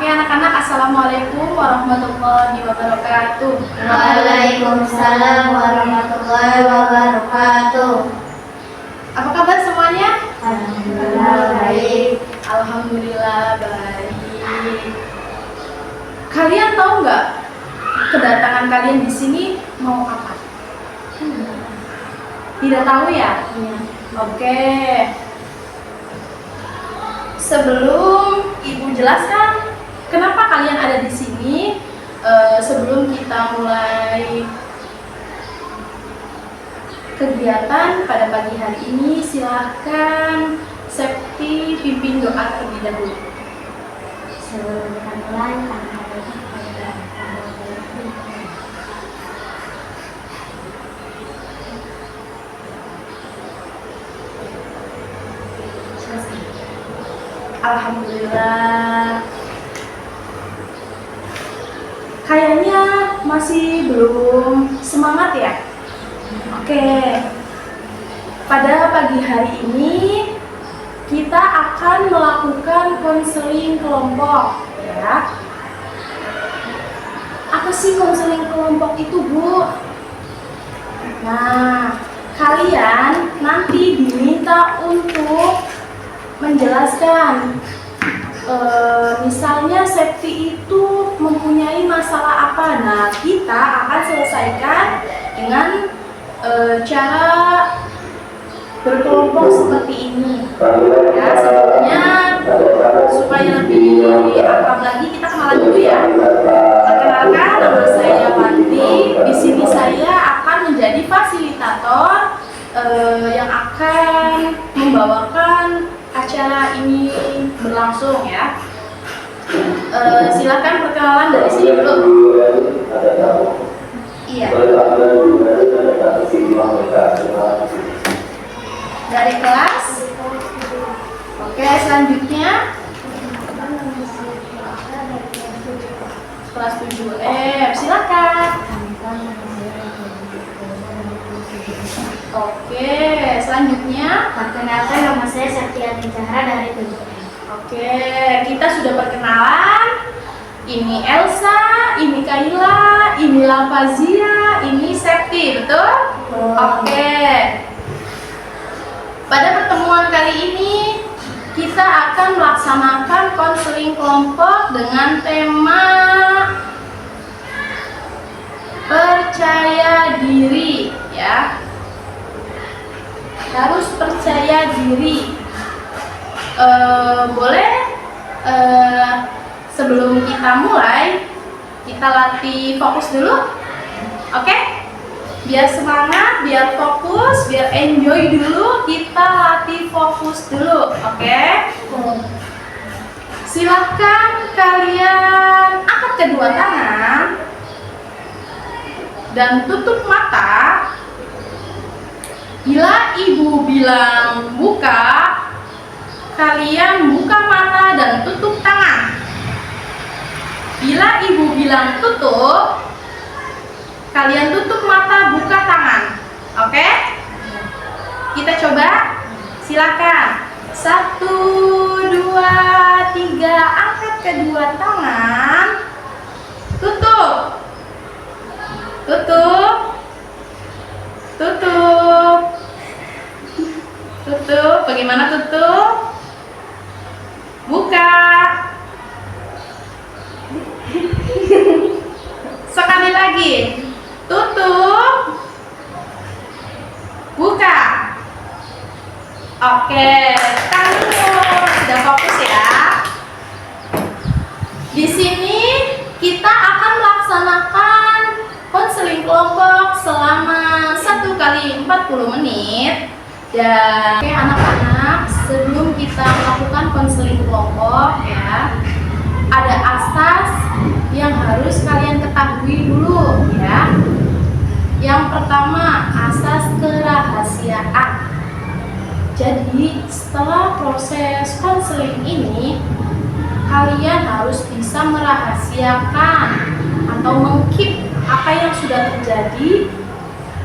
anak-anak, Assalamualaikum warahmatullahi wabarakatuh. Waalaikumsalam warahmatullahi wabarakatuh. Apa kabar semuanya? Alhamdulillah baik. Alhamdulillah baik. Kalian tahu nggak kedatangan kalian di sini mau apa? Tidak tahu ya? Iya. Oke. Sebelum Ibu jelaskan kenapa kalian ada di sini, sebelum kita mulai kegiatan pada pagi hari ini, silahkan Septi pimpin doa terlebih dahulu. Sebelum kita mulai, Alhamdulillah. Kayaknya masih belum semangat ya? Oke. Pada pagi hari ini kita akan melakukan konseling kelompok ya. Apa sih konseling kelompok itu, Bu? Nah, kalian nanti diminta untuk menjelaskan misalnya Septi itu mempunyai masalah apa. Nah, kita akan selesaikan dengan cara berkelompok seperti ini ya. Sebelumnya supaya lebih akrab lagi, kita kenalan dulu ya. Perkenalkan, nama saya Wanti. Di sini saya akan menjadi fasilitator yang akan membawakan acara ini berlangsung ya. Silakan perkenalan dari sini dulu. Iya. Dari kelas. Oke, selanjutnya kelas 7F. Silakan. Oke, selanjutnya perkenalkan, nama saya Septiani Zahra dari 7M. Oke, kita sudah perkenalan. Ini Elsa, ini Kaila, ini Lavazia, ini Septi, betul? Oke. Pada pertemuan kali ini kita akan melaksanakan konseling kelompok dengan tema percaya diri ya. Harus percaya diri. Boleh sebelum kita mulai kita latih fokus dulu, oke? Biar semangat, biar fokus, biar enjoy dulu, kita latih fokus dulu, oke? Silahkan kalian angkat kedua tangan dan tutup mata. Bila ibu bilang buka, kalian buka mata dan tutup tangan. Bila ibu bilang tutup, kalian tutup mata, buka tangan. Oke? Kita coba. Silakan. 1, 2, 3. Angkat kedua tangan. Tutup. Tutup. Tutup. Tutup. Bagaimana tutup? Buka. Sekali lagi. Tutup. Buka. Oke, kamu sudah fokus ya. Di sini kita akan melaksanakan konseling kelompok selama 1 kali 40 menit. Dan oke anak-anak, sebelum kita melakukan konseling kelompok ya, ada asas yang harus kalian ketahui dulu ya. Yang pertama, asas kerahasiaan. Jadi setelah proses konseling ini, kalian harus bisa merahasiakan atau meng-keep apa yang sudah terjadi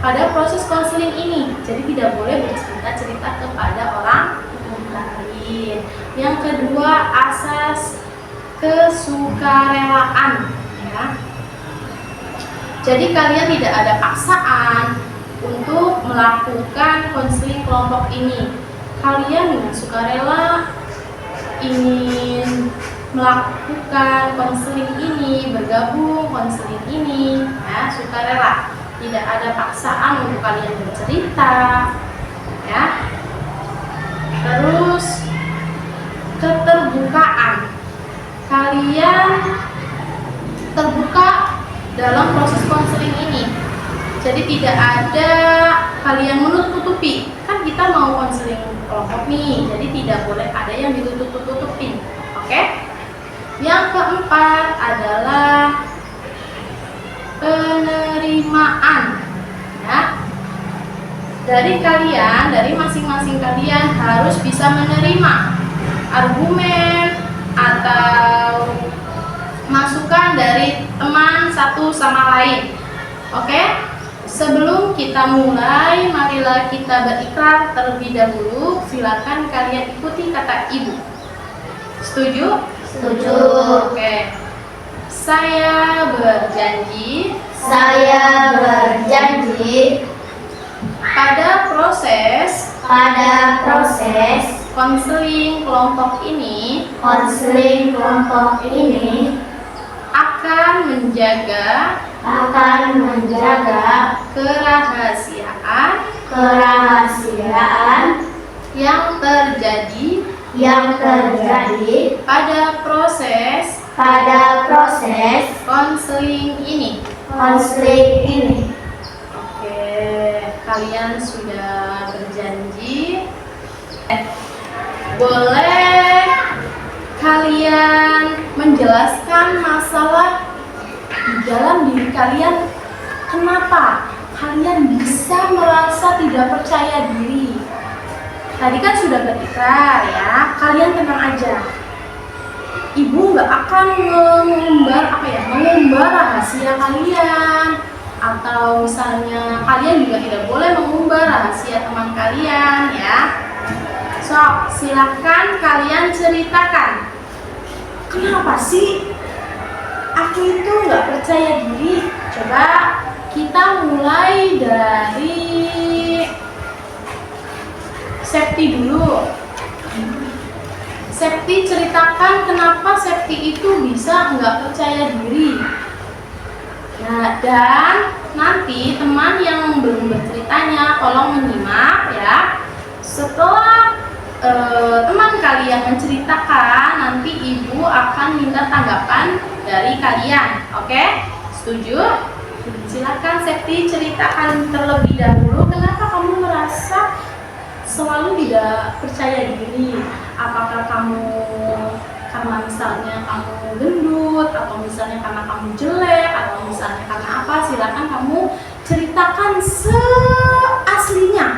pada proses konseling ini. Jadi tidak boleh bercerita-cerita kepada orang lain. Yang kedua, asas kesukarelaan, ya. Jadi kalian tidak ada paksaan untuk melakukan konseling kelompok ini. Kalian dengan sukarela ingin melakukan konseling ini, bergabung konseling ini, ya, sukarela. Tidak ada paksaan untuk kalian bercerita, ya. Terus keterbukaan. Kalian terbuka dalam proses konseling ini. Jadi tidak ada kalian menutup-tutupi. Kan kita mau konseling kelompok nih, jadi tidak boleh ada yang ditutup-tutupin. Oke? Yang keempat adalah penerimaan, ya. Dari kalian, dari masing-masing kalian harus bisa menerima argumen atau masukan dari teman satu sama lain. Oke? Sebelum kita mulai, marilah kita berikrar terlebih dahulu. Silakan kalian ikuti kata ibu. Setuju? Setuju. Oke. Saya berjanji pada proses konseling kelompok ini akan menjaga kerahasiaan yang terjadi pada proses konseling ini. Oke, kalian sudah berjanji. Boleh kalian menjelaskan masalah di dalam diri kalian, kenapa kalian bisa merasa tidak percaya diri? Tadi kan sudah berikrar, ya. Kalian tenang aja. Ibu nggak akan mengumbar rahasia kalian, atau misalnya kalian juga tidak boleh mengumbar rahasia teman kalian, ya. So, silahkan kalian ceritakan, kenapa sih aku itu nggak percaya diri? Coba kita mulai dari Septi dulu. Septi, ceritakan kenapa Septi itu bisa nggak percaya diri. Nah, dan nanti teman yang belum berceritanya tolong menyimak, ya. Setelah teman kalian menceritakan, nanti ibu akan minta tanggapan dari kalian. Oke? Setuju? Silakan Septi, ceritakan terlebih dahulu kenapa kamu merasa selalu tidak percaya diri. Apakah kamu karena misalnya kamu gendut, atau misalnya karena kamu jelek, atau misalnya karena apa? Silakan kamu ceritakan seaslinya.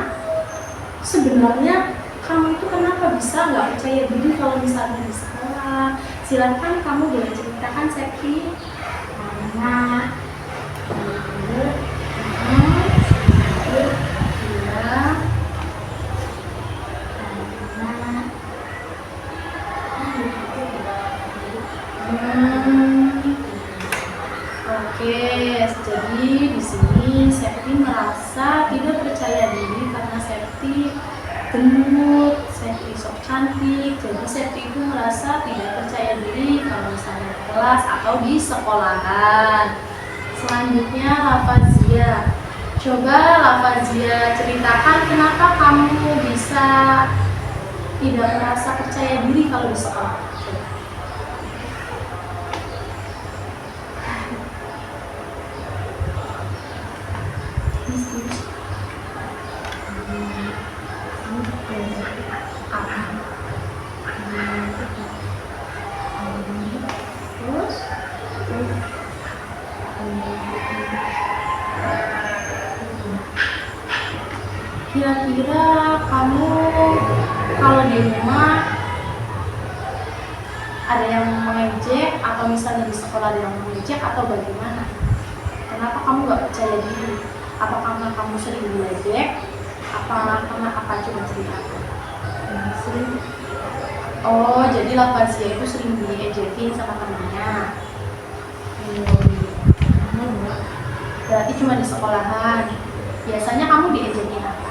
Sebenarnya kamu itu kenapa bisa nggak percaya diri kalau misalnya di sekolah? Silakan kamu boleh ceritakan, Septi. Karena Oke, jadi di sini Septi merasa tidak percaya diri karena Septi gendut, Septi sok cantik. Jadi Septi itu merasa tidak percaya diri kalau misalnya di kelas atau di sekolahan. Selanjutnya Lafazia. Coba Lafazia ceritakan kenapa kamu bisa tidak merasa percaya diri kalau di sekolah. Kira-kira kamu kalau di rumah ada yang mengejek, atau misalnya di sekolah ada yang mengejek, atau bagaimana? Kenapa kamu nggak percaya diri? Apa karena kamu sering diledek? Apa karena apa? Coba ceritakan. Oh, jadi Lavansia itu sering diejekin sama temannya. Berarti cuma di sekolahan. Biasanya kamu diejekin apa?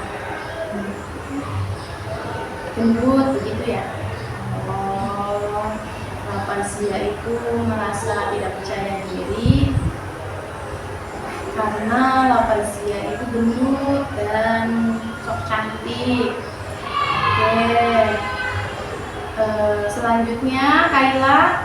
Gendut, begitu ya? Oh, Lavansia itu merasa tidak percaya diri karena Lavansia itu gendut dan sok cantik. Oke. Selanjutnya Kayla.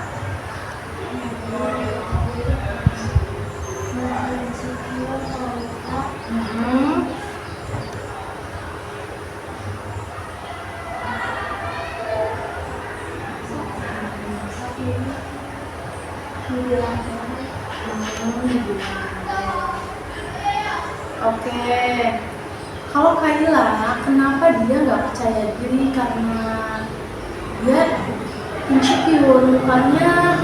Oke, kalau Kayla, kenapa dia nggak percaya diri? Karena dia insecure, mukanya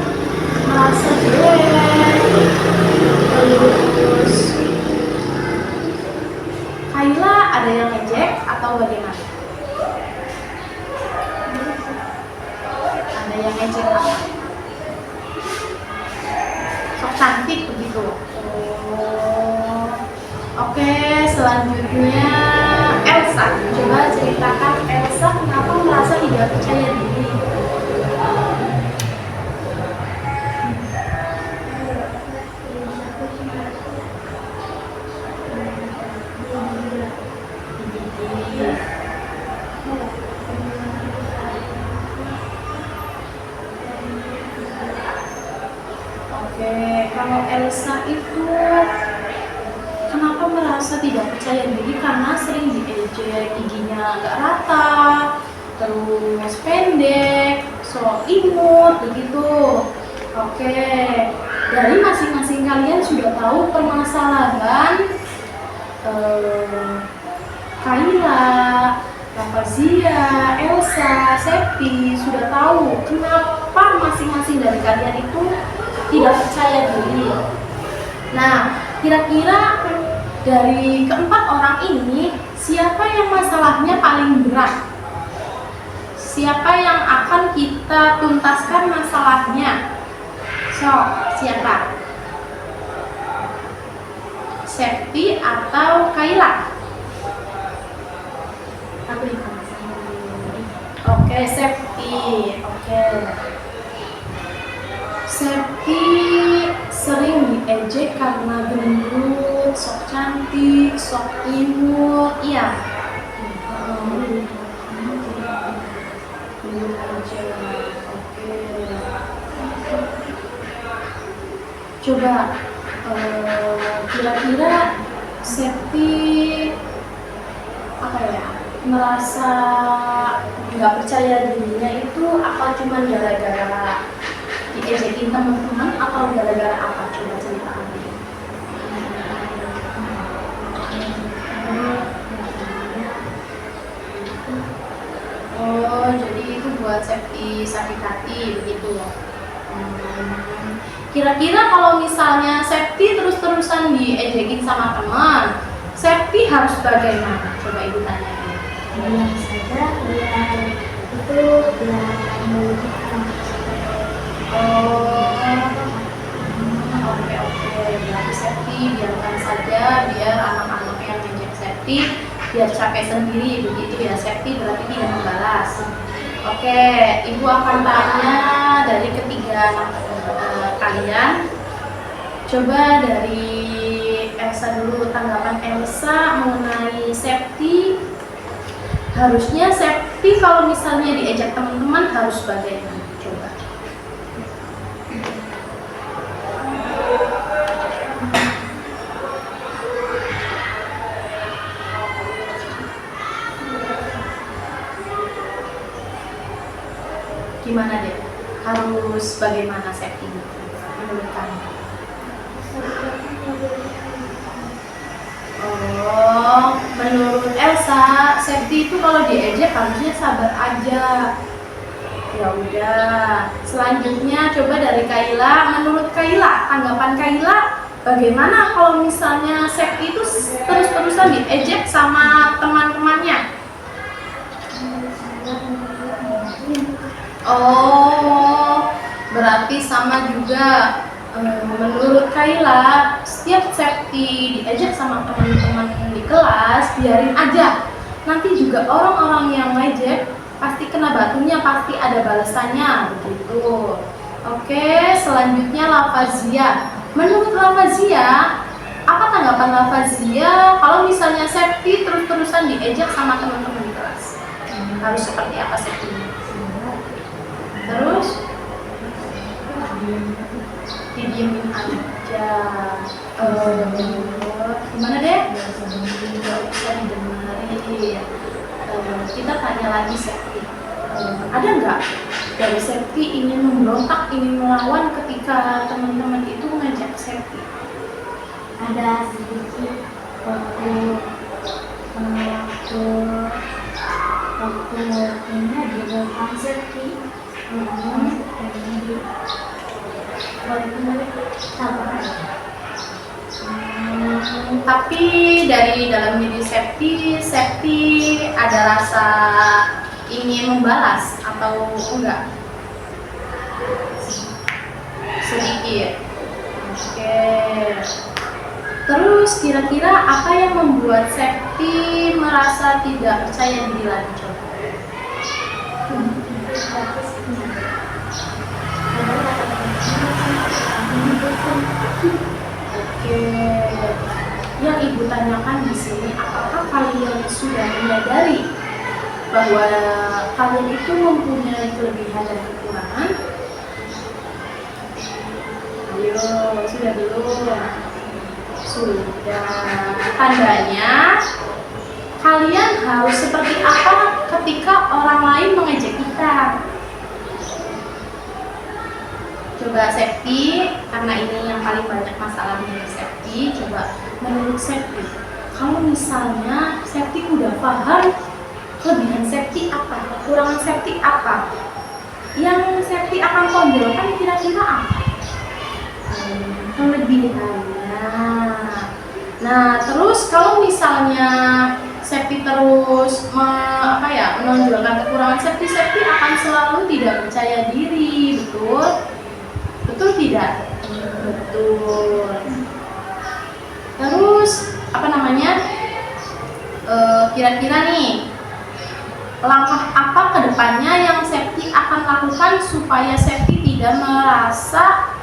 merasa jelek. Terus Kayla ada yang ngejek atau bagaimana? Ada yang ngejek apa? Sok cantik begitu. Oh. Oke, selanjutnya Elsa. Coba ceritakan Elsa kenapa merasa tidak percaya diri. Oke, kalau Elsa itu kenapa merasa tidak percaya diri? Karena sering diejek, giginya nggak rata, terus pendek, so imut begitu. Oke, dari masing-masing kalian sudah tahu permasalahan Kayla, Lavansia, Elsa, Septi, sudah tahu kenapa masing-masing dari kalian itu tidak percaya diri. Nah, kira-kira dari keempat orang ini, siapa yang masalahnya paling berat? Siapa yang akan kita tuntaskan masalahnya? So, siapa? Septi atau Kayla? Oke, Septi. Oke. Septi sering diejek karena gendut, sok cantik, sok imut, iya. Oke. Coba kira-kira Septi apa ya? Merasa nggak percaya dirinya itu apa cuma gara-gara diejekin teman-teman atau gara-gara apa? Coba ceritakan. Oh, jadi itu buat Septi sakit hati begitu. Kira-kira kalau misalnya Septi terus-terusan diejekin sama teman, Septi harus bagaimana? Coba ibu tanya. Bilang saja biar itu biar melupakan. Oke. Berarti Septi biarkan saja biar anak-anak yang ngejek Septi biar capek sendiri begitu ya. Septi berarti tidak membalas. Oke, ibu akan tanya dari ketiga kalian. Coba dari Elsa dulu, tanggapan Elsa mengenai Septi. Harusnya Septi kalau misalnya diajak teman-teman harus bagaimana? Coba. Gimana deh? Harus bagaimana Septi menurut kamu? Oh, menurut Elsa, Septi itu kalau diejek harusnya sabar aja. Ya udah. Selanjutnya coba dari Kayla. Menurut Kayla, tanggapan Kayla bagaimana kalau misalnya Septi itu terus-terusan diejek sama teman-temannya? Oh, berarti sama juga. Menurut Kaila, setiap safety diajak sama teman-teman di kelas, biarin aja. Nanti juga orang-orang yang ngejek pasti kena batunya, pasti ada balasannya, begitu. Oke, selanjutnya Lavazia. Menurut Lavazia, apa tanggapan Lavazia kalau misalnya safety terus-terusan diejek sama teman-teman di kelas? Harus seperti apa safety-nya? Terus didiemin aja. Gimana deh? Gak usah didengerin. Kita tanya lagi safety. Ada nggak dari safety ingin memberontak, ingin melawan ketika teman-teman itu ngajak safety? Ada sedikit waktu waktunya di belakang safety. Tapi dari dalam diri safety ada rasa ingin membalas atau enggak? Sedikit. Oke. Terus kira-kira apa yang membuat safety merasa tidak percaya diri lagi? Coba. Oke, yang ibu tanyakan di sini, apakah kalian sudah menyadari bahwa kalian itu mempunyai kelebihan dan kekurangan? Ayo, sudah belum? Sudah. Tandanya kalian harus seperti apa ketika orang lain mengejek kita? Coba safety, karena ini yang paling banyak masalah dengan safety. Coba menurut safety, kalau misalnya safety udah paham kelebihan safety apa, kekurangan safety apa, yang safety akan tonjolkan kira-kira apa? Kelebihannya. Nah, terus kalau misalnya safety terus menonjolkan kekurangan safety akan selalu tidak percaya diri, betul? Betul tidak? Betul. Terus kira-kira nih langkah apa kedepannya yang safety akan lakukan supaya safety tidak merasa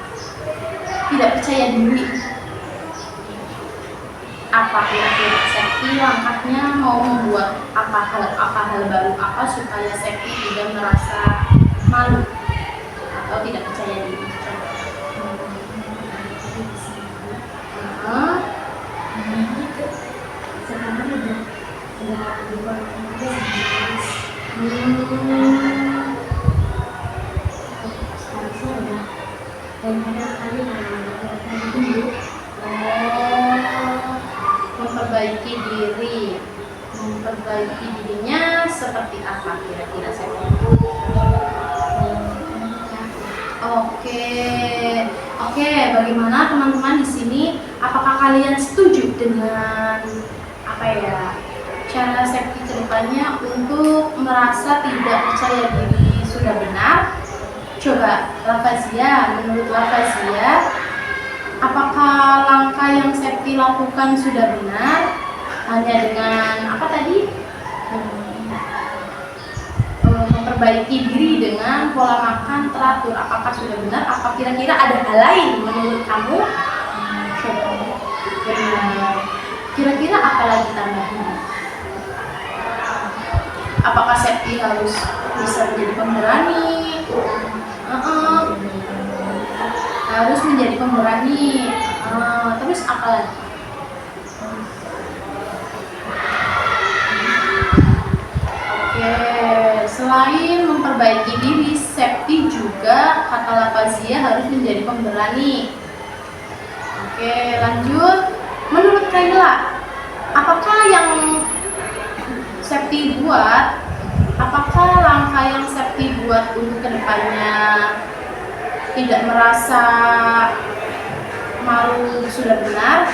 tidak percaya diri? Apa kira-kira safety langkahnya mau membuat hal baru apa supaya safety tidak merasa malu atau tidak percaya diri? Sekarang udah memperbaiki dirinya seperti apa kira-kira saya? Oke, bagaimana teman-teman di sini? Apakah kalian setuju dengan cara safety kedepannya untuk merasa tidak percaya diri sudah benar? Coba Lavazia, menurut Lavazia, apakah langkah yang safety lakukan sudah benar? Hanya dengan memperbaiki diri dengan pola makan teratur, apakah sudah benar? Apa kira-kira ada hal lain menurut kamu? Kira-kira apa lagi tambahnya? Apakah safety harus bisa menjadi pemberani? Harus menjadi pemberani. Terus apa lagi? Oke, selain memperbaiki diri, safety juga kata Lavazia harus menjadi pemberani. Oke, lanjut. Menurut Kaila, apakah yang safety buat? Apakah langkah yang safety buat untuk kedepannya tidak merasa malu sudah benar?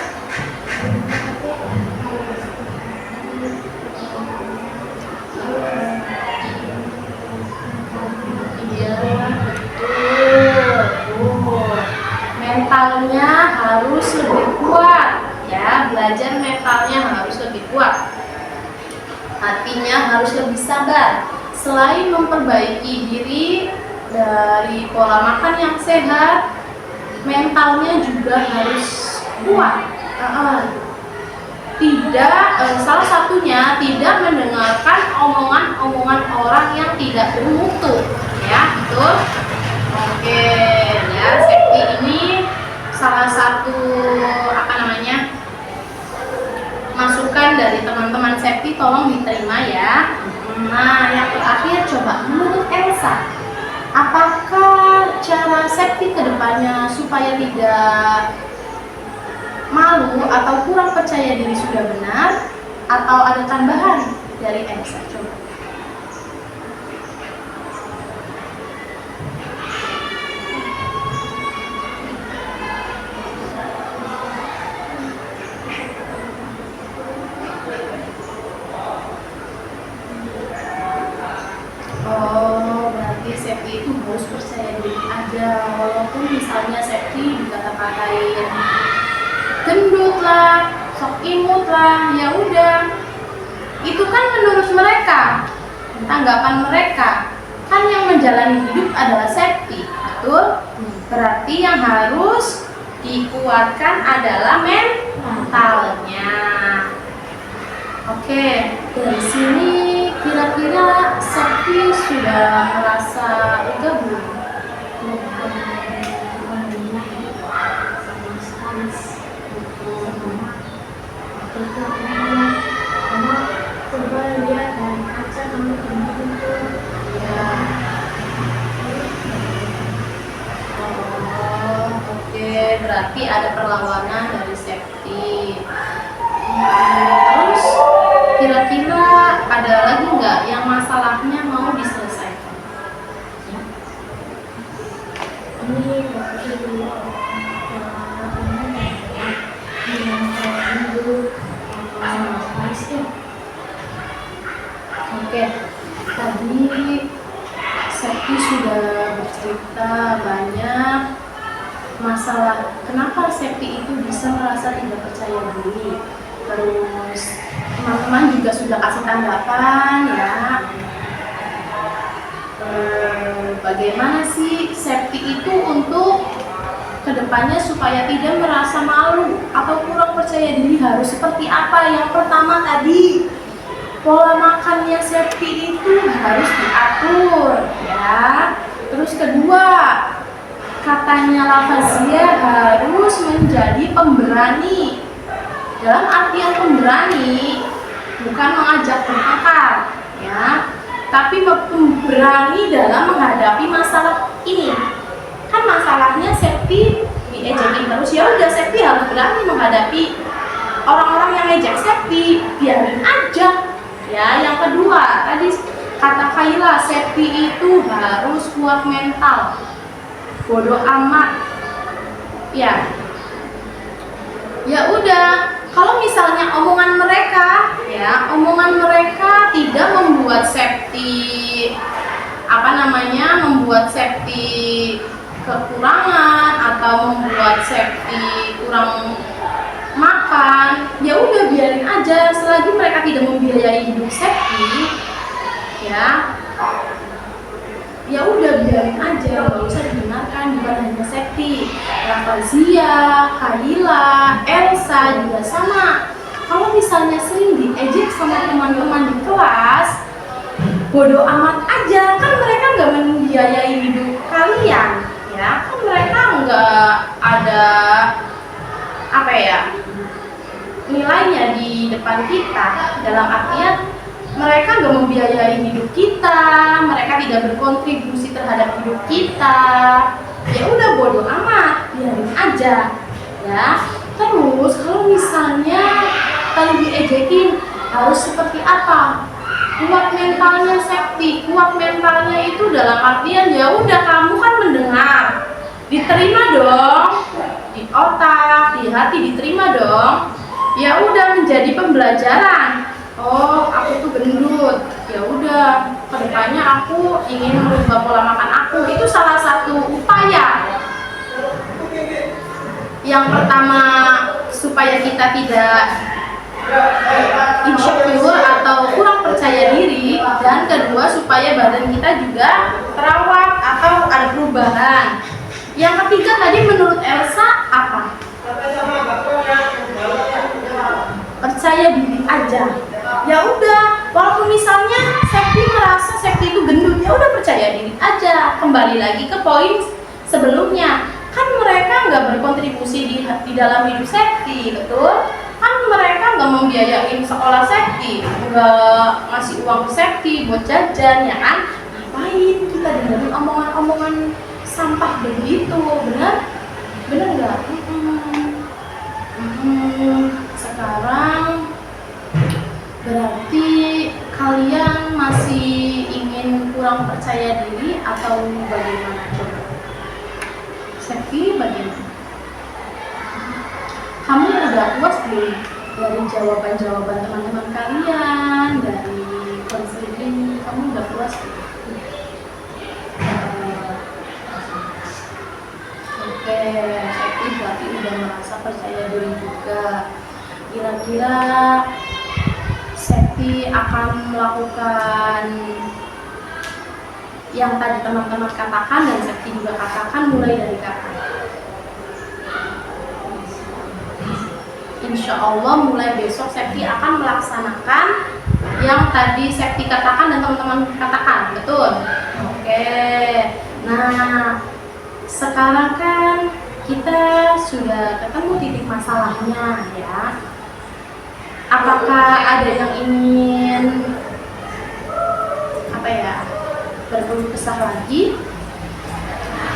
Iya, artinya harus lebih sabar. Selain memperbaiki diri dari pola makan yang sehat, mentalnya juga harus kuat. Salah satunya tidak mendengarkan omongan-omongan orang yang tidak bermutu, ya, betul. Oke, ya, safety ini salah satu masukan dari teman-teman safety, tolong diterima ya. Nah, yang terakhir, coba menurut Elsa, apakah cara safety kedepannya supaya tidak malu atau kurang percaya diri sudah benar, atau ada tambahan dari Elsa? Coba. Oh, berarti safety itu harus percaya diri aja, walaupun misalnya safety dikata-katain gendut lah, sok imut lah, ya udah. Itu kan menurut mereka, tanggapan mereka. Kan yang menjalani hidup adalah safety, betul? Berarti yang harus dikuatkan adalah mentalnya. Oke, dari sini kira-kira safety sudah merasa lega belum? Coba lihat dan kaca kamu tentu Ya. Oh, oke, berarti ada perlawanan dari safety. Terus kira-kira ada lagi nggak yang masalahnya mau diselesaikan? ini berarti Oke, tadi Safety sudah bercerita banyak masalah kenapa Safety itu bisa merasa tidak percaya diri. Terus teman-teman juga sudah kasih tanggapan ya. Bagaimana sih Safety itu untuk kedepannya supaya tidak merasa malu atau kurang percaya diri harus seperti apa? Yang pertama tadi, pola makannya Safety itu harus diatur ya. Terus kedua, katanya Lavazia harus menjadi pemberani. Dalam artian pemberani bukan mengajak bertengkar ya, tapi pemberani dalam menghadapi masalah ini. Kan masalahnya Safety diejekin terus, ya udah Safety harus berani menghadapi orang-orang yang ngejek Safety, biarin aja. Ya, yang kedua tadi kata Kaila, Safety itu harus kuat mental. Bodoh amat. Ya. Ya udah, kalau misalnya omongan mereka tidak membuat Safety membuat Safety kekurangan atau membuat Safety kurang makan, ya udah biarin aja. Selagi mereka tidak membiayai hidup Safety, ya udah biarin aja, nggak usah didengarkan. Bukan hanya Safety, Lavazia, Kaila, Elsa juga sama. Kalau misalnya sering diejek sama teman-teman di kelas, bodoh amat aja, kan mereka nggak membiayai hidup kalian ya, kan mereka nggak ada nilainya di depan kita. Dalam artian mereka nggak membiayai hidup kita, mereka tidak berkontribusi terhadap hidup kita. Ya udah bodoh amat, biarin aja ya. Terus kalau misalnya kalau diejekin harus seperti apa? Kuat mentalnya Safety. Kuat mentalnya itu dalam artian ya udah, kamu kan mendengar, diterima dong di otak, di hati, diterima dong. Ya udah, menjadi pembelajaran. Oh, aku tuh gendut. Ya udah, kedepannya aku ingin merubah pola makan aku. Itu salah satu upaya. Yang pertama, supaya kita tidak insecure atau kurang percaya diri, dan kedua supaya badan kita juga terawat atau ada perubahan. Yang ketiga tadi menurut Elsa apa? Percaya diri aja. Ya udah, walaupun misalnya Septi merasa Septi itu gendut, ya udah percaya diri aja. Kembali lagi ke poin sebelumnya, kan mereka nggak berkontribusi di dalam hidup Septi, betul? Kan mereka nggak membiayain sekolah Septi, nggak ngasih uang ke Septi buat jajan, ya kan? Ngapain kita dengerin omongan-omongan sampah begitu, bener? Bener nggak? Sekarang berarti kalian masih ingin kurang percaya diri atau bagaimana coba? Septi bagaimana? Kamu udah puas belum dari jawaban-jawaban teman-teman kalian, dari konseling ini? Kamu udah puas belum? Oke, Septi berarti udah merasa percaya diri juga. Kira-kira Septi akan melakukan yang tadi teman-teman katakan dan Septi juga katakan mulai dari kapan? Insya Allah mulai besok Septi akan melaksanakan yang tadi Septi katakan dan teman-teman katakan, betul? Oke, nah sekarang kan kita sudah ketemu titik masalahnya, ya. Apakah ada yang ingin berkeluh kesah lagi?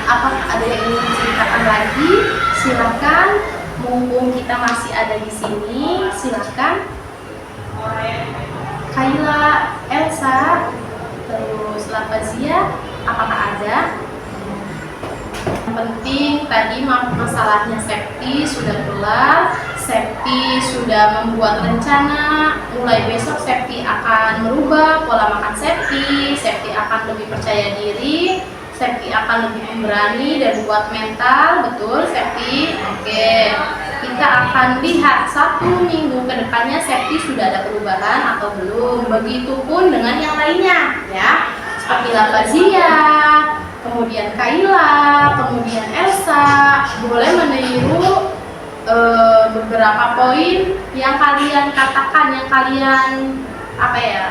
Apakah ada yang ingin menceritakan lagi? Silakan, mumpung kita masih ada di sini, silakan. Kaila, Elsa, terus Lavazia, apakah ada? Yang penting tadi masalahnya Septi sudah kelar. Septi sudah membuat rencana, mulai besok Septi akan merubah pola makan Septi. Septi akan lebih percaya diri, Septi akan lebih pemberani dan buat mental, betul Septi? Oke, kita akan lihat 1 minggu ke depannya Septi sudah ada perubahan atau belum. Begitupun dengan yang lainnya, ya, seperti Lavazia, kemudian Kaila, kemudian Elsa, boleh meniru beberapa poin yang kalian katakan, yang kalian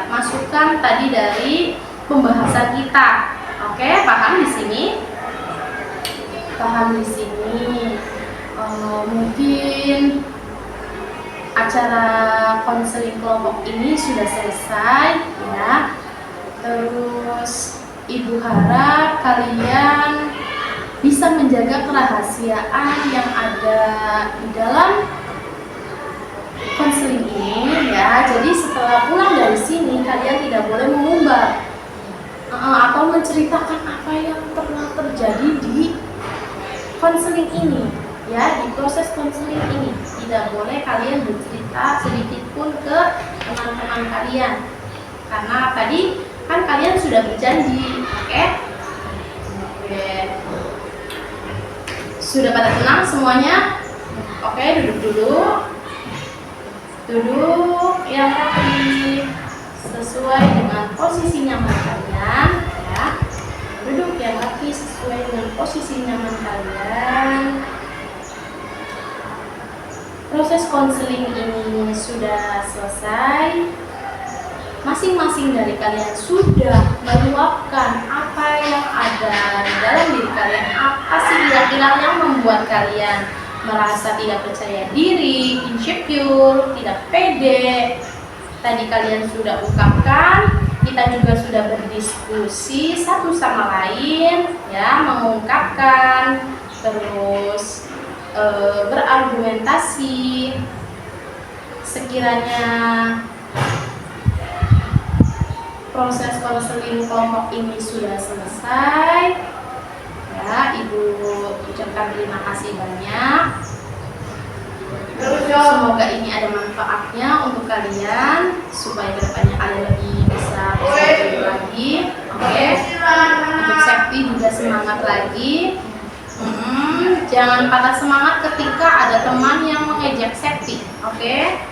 masukkan tadi dari pembahasan kita. Oke, paham di sini? Paham di sini. Mungkin acara konseling kelompok ini sudah selesai, ya. Terus Ibu harap kalian bisa menjaga kerahasiaan yang ada di dalam konseling ini, ya. Jadi setelah pulang dari sini kalian tidak boleh mengumbar atau menceritakan apa yang pernah terjadi di konseling ini, ya, di proses konseling ini. Tidak boleh kalian bercerita sedikit pun ke teman-teman kalian, karena tadi kan kalian sudah berjanji, oke? Sudah pada tenang semuanya? Oke, duduk dulu. Duduk yang rapi sesuai dengan posisi nyaman kalian, ya. Duduk yang rapi sesuai dengan posisi nyaman kalian. Proses konseling ini sudah selesai. Masing-masing dari kalian sudah meluapkan apa yang ada di dalam diri kalian. Apa sih kira-kira yang membuat kalian merasa tidak percaya diri, insecure, tidak pede? Tadi kalian sudah ungkapkan, kita juga sudah berdiskusi satu sama lain, ya, mengungkapkan, terus berargumentasi. Sekiranya proses konseling kelompok ini sudah selesai, ya, Ibu ucapkan terima kasih banyak. Semoga ini ada manfaatnya untuk kalian, supaya kedepannya kalian lebih bisa belajar lagi. Oke, untuk Septi juga semangat lagi. Jangan patah semangat ketika ada teman yang mengejek Septi. Oke.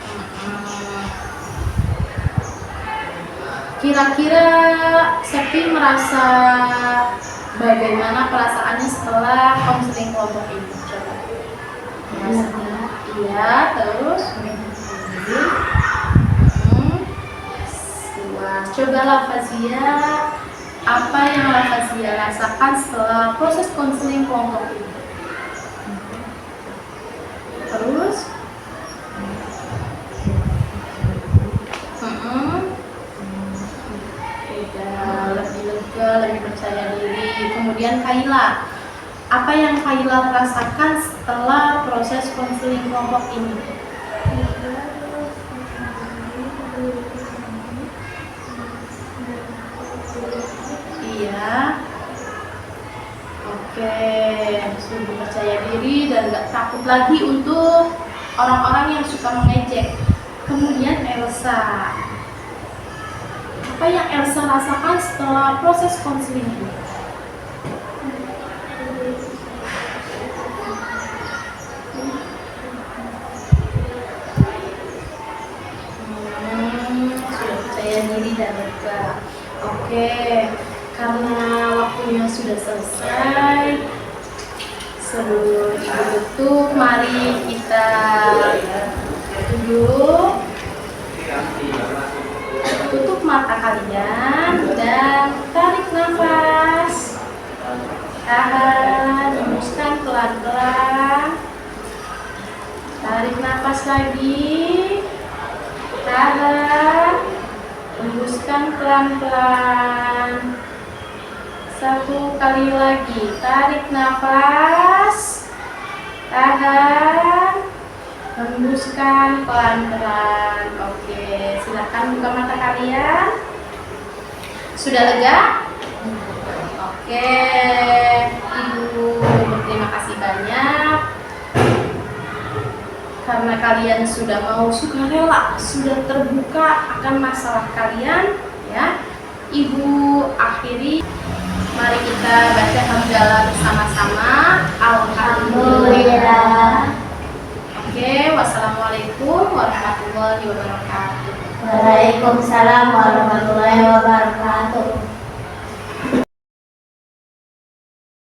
Kira-kira Septi merasa bagaimana perasaannya setelah konseling kelompok ini? Coba. Iya, terus cobalah Fazia, apa yang Fazia rasakan setelah proses konseling kelompok ini? Terus lebih lega, lebih percaya diri. Kemudian Kaila, apa yang Kaila rasakan setelah proses konseling kelompok ini? Iya. Oke, lebih percaya diri dan gak takut lagi untuk orang-orang yang suka mengejek. Kemudian Elsa, apa yang Elsa rasakan setelah proses konseling ini? Sudah percaya diri dan lega. Oke, karena waktunya sudah selesai, sebelum ditutup, mari kita duduk, tutup mata kalian dan tarik nafas, tahan, hembuskan pelan-pelan, tarik nafas lagi, tahan, hembuskan pelan-pelan. Satu kali lagi, tarik nafas, tahan, hembuskan pelan-pelan. Oke, silakan buka mata kalian. Sudah lega? Oke, Ibu berterima kasih banyak karena kalian sudah mau sukarela, sudah terbuka akan masalah kalian, ya. Ibu akhiri, mari kita baca hamdalah bersama-sama. Alhamdulillah. Oke, wassalamualaikum warahmatullahi wabarakatuh. Waalaikumsalam warahmatullahi wabarakatuh.